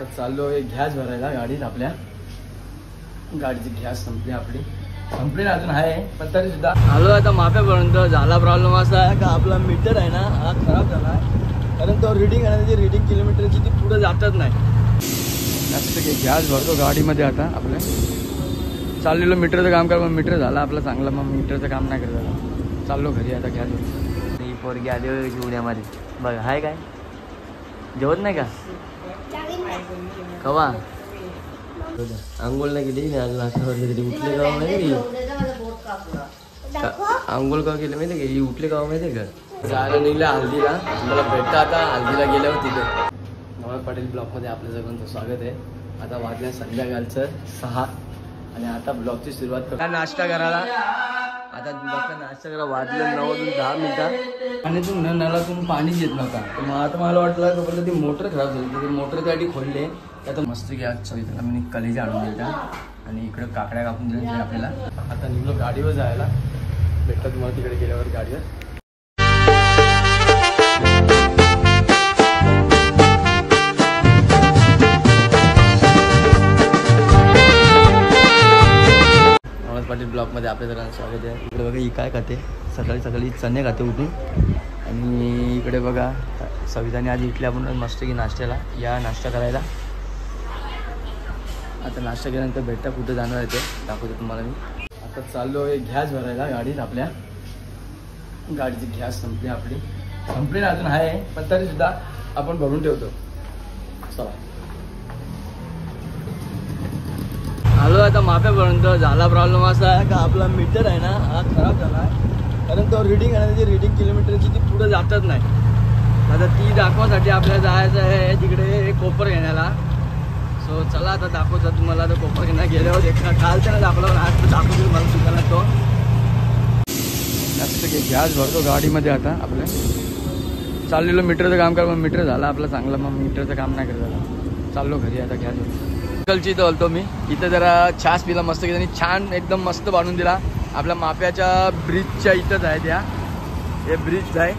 आता चाललो आहे गॅस भरायला गाडीत. आपल्या गाडीची गॅस संपली, संपली ना, अजून आहे पण तरी सुद्धा आलो आता माप्यापर्यंत. झाला प्रॉब्लेम असा आहे का आपला मीटर आहे ना हा खराब झाला आहे, कारण तो रिडिंग आहे ना, त्याची रिडिंग किलोमीटरची ती पुढे जातच नाही. जास्त की गॅस भरतो गाडीमध्ये. आता आपल्या चाललेलो मीटरचं काम करा, मीटर झाला आपला चांगला, मग मीटरचं काम नाही करत झालं. चाललो घरी आता गॅस भरतो. ही पोरगी आली जीवण्यामध्ये बघा, हाय काय जेवत नाही का कवा आंघोळ नाही केली मी अजून, आठवड्यावर तरी उठले गाव माहिती आंघोळ का केलं माहिती का, ही उठले गाव माहिती का. जायला निघल्या हल्दीला, मला भेटतं आता हल्दीला गेल्यावर तिथे. नवाब पाटील ब्लॉगमध्ये आपल्या सगळ्यांचं स्वागत आहे. आता वाजल्या संध्याकाळचं 6 आणि आता ब्लॉगची सुरुवात करा. नाश्ता करायला आता बघा, नाश्ता करा वाजलं 9:10 मिनिटं आणि तू नळातून पाणीच येत नव्हता. मग आता मला वाटलं का बोललं ती मोटर खराब झाली, ती मोटर त्यासाठी खोलले. आता मस्त घ्या चवितला मी कलेजी आणून दिल्या आणि इकडे काकड्या कापून दिल्या आपल्याला. आता निघलो गाडीवर जायला, भेटतं तुम्हाला तिकडे गेल्यावर गाडीवर. नवाब पाटील ब्लॉगमध्ये आपल्या सगळ्यांना स्वागत आहे. इकडे बघा ही काय खाते, सकाळी सकाळी चणे खाते उठून. आणि इकडे बघा सविताने आज इटल्या आपण मस्त की नाश्त्याला या नाश्ता करायला. आता नाश्ता केल्यानंतर भेटता कुठं जाणार आहे ते दाखवतो तुम्हाला मी. आता चाललो आहे गॅस भरायला गाडीत. आपल्या गाडीची गॅस संपली ना, अजून आहे पण तरी सुद्धा आपण भरून ठेवतो. चला आलो आता माप्यापर्यंत. झाला प्रॉब्लेम असा आहे का आपला मीटर आहे ना हा खराब झाला आहे, कारण तो रिडिंग आहे ना, त्याची रिडिंग किलोमीटरची ती पुढे जातच नाही. आता ती दाखवासाठी आपल्याला जायचं आहे तिकडे कोपर घेण्याला. सो चला आता दाखवतो तुम्हाला. तर कोपर घेण्याला गेल्यावर कालच्या दाखवलं, आज दाखवतो मला दुकानात. तो जास्त की गॅस भरतो गाडीमध्ये. आता आपल्या चाललेलो मीटरचं काम करा, मग मीटर झाला आपला चांगला, मग मीटरचं काम नाही करत झालं. चाललो घरी आता गॅस भरतो. कलची इथं बोलतो मी, इथं जरा छास पिला मस्त की त्यांनी छान एकदम मस्त बांधून दिला. आपल्या माप्याच्या ब्रिजच्या इथंच आहे, त्या हे ब्रिज आहे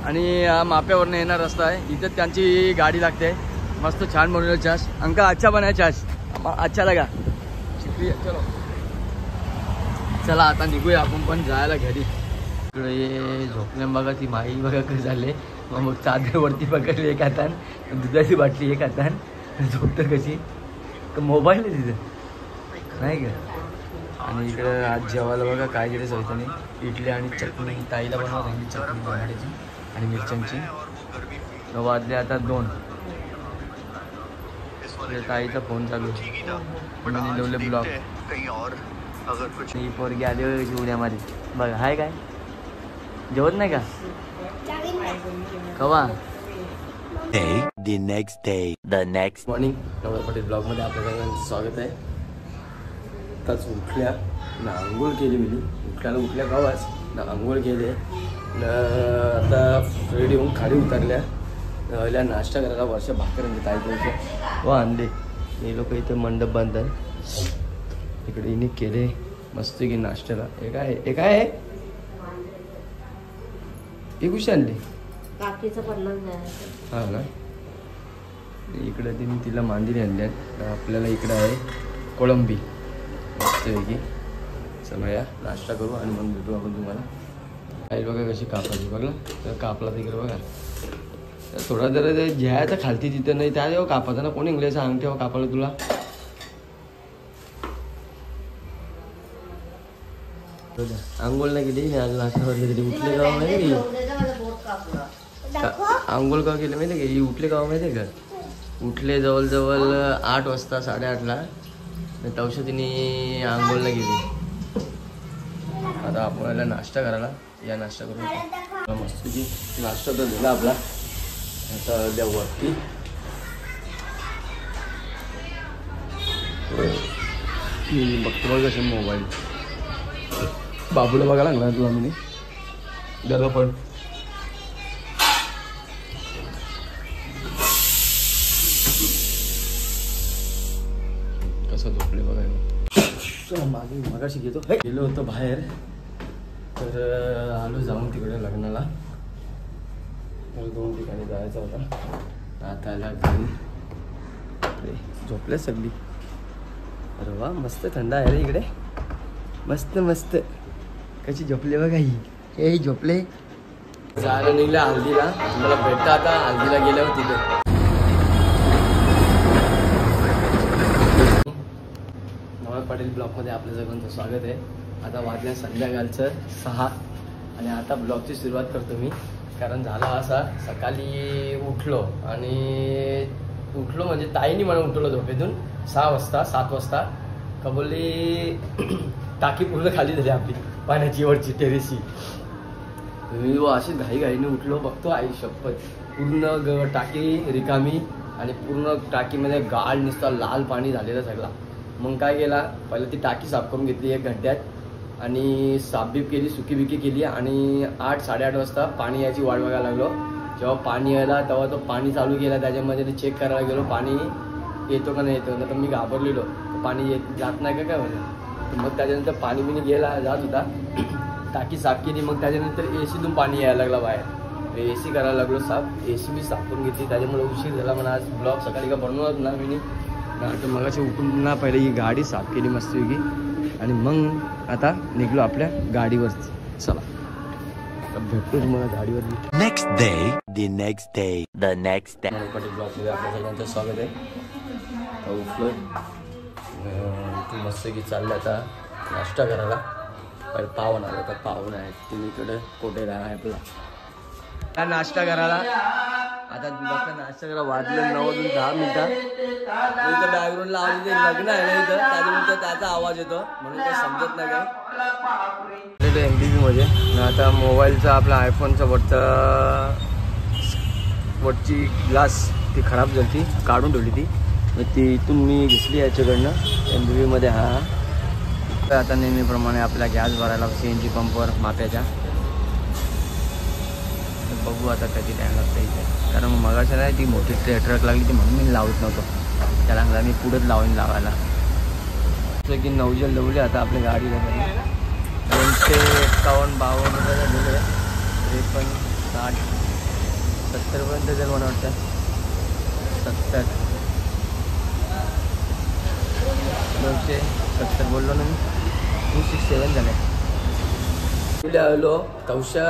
आणि माप्यावरनं येणार रस्ता आहे. इथं त्यांची गाडी लागते. मस्त छान बनवलं छास. अंकल अच्छा बनाय छास, अच्छा लगा, शुक्रिया. चलो चला आता निघूया आपण पण जायला घरी. इकडे झोपल्या बघा ती माई बघा कसं झाले. मग चादरवरती पकडली एक हातान, दुधाची बाटली एक हातान, झोपतं कशी तर मोबाईल आहे तिथं नाही का. आणि इकडं आज जेवायला बघा काय केलं सविताने, इडली आणि चटणी. ताईला बनवा सांगितली चटणी टमाट्याची आणि मिरच्यांची. वाजले आता 2. ताईचा फोन चालू म्हणून निलवले ब्लॉग. ही पोरगी आली जीवण्यामध्ये बघा, हाय काय जेवत नाही का कवा. The next day, the next morning. Nawab Patil ब्लॉगमध्ये आपल्या सगळ्यांचं स्वागत आहे. आताच उठल्या ना, आंघोळ केली मी. उठल्या गावाच ना, आंघोळ केले ना, आता रेडी होऊन खाली उतरल्या. नाश्ता करायला वर्ष भाकर ताईचं व आणले. हे लोक इथे मंडप बांधतात. इकडे इने केले मस्त की नाश्त्याला. हे काय आहे हे कुशी आणली हा ना. इकडे तिला मांदिरी आणल्यात. आपल्याला इकडे आहे कोळंबी मस्तपैकी. चला या नाश्ता करू आणि मग भेटू आपण तुम्हाला. काही बघा कशी कापायची बघला तर कापला तिकडे बघा. थोडा जरा घ्यायचा खालती तिथं नाही त्या जेव्हा कापायचा ना, कोणी इंग्लिश सांग तेव्हा कापाला तुला. आंघोळ नाही केली मी अजून, आठवड्यावर तरी उठले गाव माहिती का. आंघोळ का केलं माहिती का, ही उठले गाव माहिती का. उठले जवळजवळ 8 वाजता 8:30ला. तवशा तिने आंघोळ नाही केली. आता आपल्याला नाश्ता करायला या. नाश्ता करून मस्त की नाश्ता तर झाला आपला. आता द्या वरती बघतो बघ कसे मोबाईल. बाबूला बघायला लागला तुला मी द्याला पण. कसं झोपले बघायला. मागाशी गेलो होतो बाहेर, तर आलो जाऊन तिकडे लग्नाला. मला 2 ठिकाणी जायचं होता. आता आला घरी बापरे झोपले सगळी. अरे वा मस्त थंड आहे रे इकडे. मस्त मस्त कशी झोपले बघा ही. हे झोपले. जायला निघल्या हल्दीला. मला भेटता आता हल्दीला गेल्यावर तिथे. नवल पाटील ब्लॉगमध्ये आपल्या सगळ्यांचं स्वागत आहे. आता वाजल्या संध्याकाळचं 6 आणि आता ब्लॉगची सुरुवात करतो मी. कारण झाला असा सकाळी उठलो म्हणजे ताईनी मला उठवलं झोपेतून 6 वाजता 7 वाजता. कबोली टाकी पूर्ण खाली झाली आपली पाण्याची वरची टेरेसची. मी अशी घाईने उठलो बघतो आई शपथ पूर्ण टाकी रिकामी आणि पूर्ण टाकीमध्ये गाळ नुसता लाल पाणी झालेलं सगळा. मग काय केला पहिलं ती टाकी साफ करून घेतली 1 घंट्यात आणि साफबीप केली सुकी बिकी केली आणि 8-8:30 वाजता पाणी यायची वाट बघायला लागलो. जेव्हा पाणी यायला तेव्हा तो पाणी चालू केला. त्याच्यामध्ये ते चेक करायला गेलो पाणी येतो का नाही येतो. तर मी घाबरलेलो पाणी जात नाही काय म्हणजे. मग त्याच्यानंतर पाणी बिणी गेला जात होता. टाकी साफ केली. मग त्याच्यानंतर एसीतून पाणी यायला लागला बाहेर. एसी करायला लागलो साफ. एसी बी साफ करून घेतली. त्याच्यामुळे उशीर झाला म्हणा. आज ब्लॉग सकाळी का बनवत ना मी. तर मग अशी उठून पुन्हा पहिले ही गाडी साफ केली मस्तपैकी आणि मग आता निघलो आपल्या गाडीवर. चला भेटतो तुम्हाला गाडीवर. Next day, the next day, the next day. नवल पाटील ब्लॉगमध्ये आपल्या सगळ्यांचं स्वागत आहे. उठलो तू मस्त की चाललं आता नाश्ता करायला. पहिले पावन आलं तर पावन आहे तिकडे कोटेला आहे आपला नाश्ता करायला. आता बघा नाश्ता करा वाजले 9:10 मिनिटं. इथं बॅकग्राऊंड लावली ते लग्न आहे ना इथं त्याच्यानंतर त्याचा आवाज येतो म्हणून काही समजत नाही काय. MDB मध्ये आता मोबाईलचा आपला आयफोनचा वरची ग्लास ती खराब झाली ती काढून ठेवली ती इथून मी घेतली याच्याकडनं MDB मध्ये. हा आता नेहमीप्रमाणे आपला गॅस भरायला CNG पंपवर माप्याच्या. बघू आता कधी टाईम लागतं इथे. कारण मगाशी नाही ती मोठी ट्रक लागली ती म्हणून मी लावत नव्हतो. त्याला मी पुढेच लावायला. जसं की 9 लावले आता आपल्या गाडीला 251-52 रुपये दिले. 53, 60, 70 पर्यंत जर मला वाटतं 70 270 बोललो ना मी. 267 झाले. आलो तवशा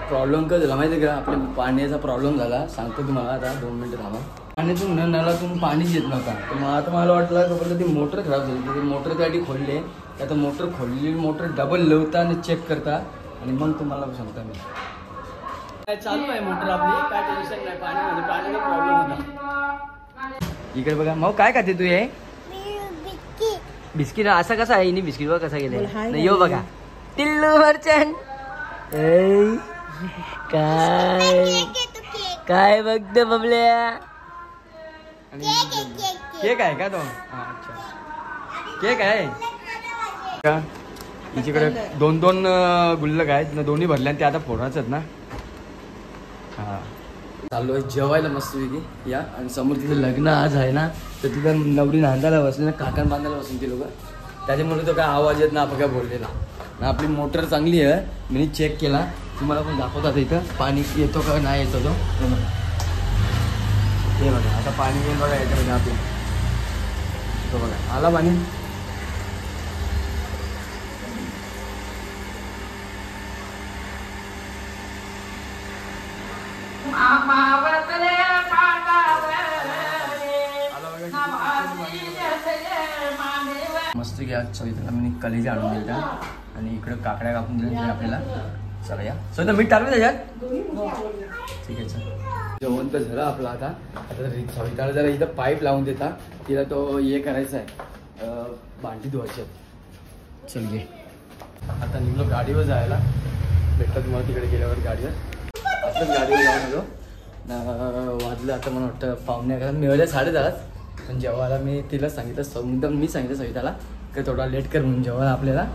प्रॉब्लेम काय झाला माहिती आहे का. आपल्या पाण्याचा प्रॉब्लेम झाला सांगतो तुम्हाला आता 2 मिनिटं थांबा. पाण्यातून नळातून पाणीच येत नव्हता. तर मग आता मला वाटलं का बोललं ती मोटर खराब झाली. ती मोटर त्यासाठी खोलली. आता मोटर खोललेली मोटर डबल लावता आणि चेक करता आणि मग तुम्हाला सांगता मी. काय चालू आहे मोटर आपली काय टेन्शन नाही. पाण्याचा प्रॉब्लेम होता. इकडे बघा मग काय खाते तू हे बिस्किट. असा कसा आहे इनी बिस्किट बघा कसा गेले नाही. येऊ बघा टिल्लू मर्चंट काय बघतो बबल्या. केक आहे का तो. अच्छा केक आहे का. हिच्याकडे 2 गुल्लक आहेत ना. दोन्ही भरल्या ते आता फोडायचं आहेत ना. हा चालू आहे जेवायला मस्तपैकी या. आणि समोर तिथं लग्न आज आहे ना तर तिथं नवरी नांदायला बसली ना काकण बांधायला बसून ती लोक. त्याच्यामुळे तो काय आवाज येत ना आपण काय बोललेला ना. आपली मोटर चांगली आहे मी चेक केला. तुम्हाला पण दाखवतात इथं पाणी येतो का नाही येतो तो. हे बघा आता पाणी येईल बघा याच्यामध्ये आपलं. तो बघा आला पाणी. मस्त घ्या सविताला मी कलेजी आणून दिल्या आणि इकडे काकड्या कापून दिल्या आपल्याला. चला या सविता मीठ टाकलं त्याच्यात. ठीक आहे चल जेवण तर झालं आपलं. आता सविताला जरा इथं पाईप लावून देता. तिला तो हे करायचा आहे भांडी धुवायची. चल घे आता निघलो गाडीवर जायला. भेटतात तुम्हाला तिकडे गेल्यावर गाडीवर. आताच गाडीवर जाऊन आलो. वाजलं आता मला वाटतं 9:15 मिळाल्या 10:30. पण जेवायला मी तिला सांगितलं मी सांगितलं सविताला की थोडा लेट कर म्हणून जेवायला आपल्याला.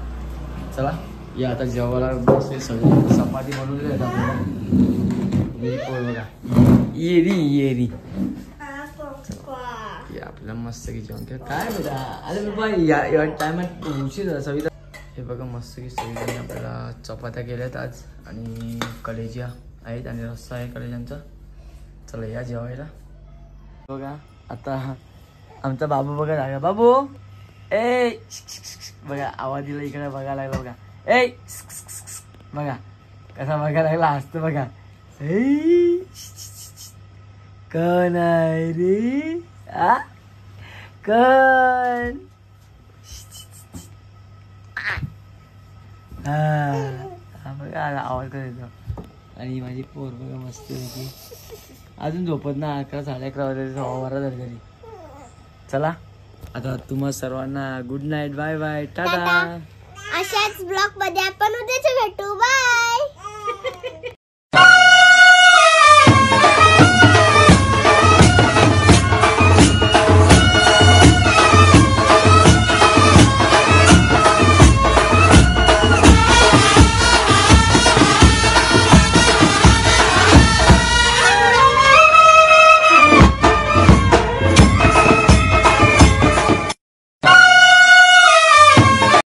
चला या आता जेवायला बसले सगळं. चपाती बनवलेली आहेत आपल्याला. येरी आपल्याला मस्त की जेवण केलं काय बेटा. अरे बाबा या टायमात उशीर झाला. सविता हे बघा मस्त की सविताने आपल्याला चपात्या केल्यात आज आणि कलेज्या आहेत आणि रस्सा आहे कलेज्यांचा. चला या जेवायला. बघा आता आमचा बाबू बघा जागा बाबू ए बघा आवाज दिला इकडे बघायला लागला बघा ए बघा कसा बघायला लागला हसतो बघा कोण आहे रे कोण हा बघा आवाज कर येतो आणि माझी पोर बघा मस्त होती अजून झोपत ना 11 साडे 11 वाजता 12 झाली घरी चला आता तुम्हा सर्वांना good night bye bye tata अशाच ब्लॉग मध्ये आपण उद्याच भेटू बाय.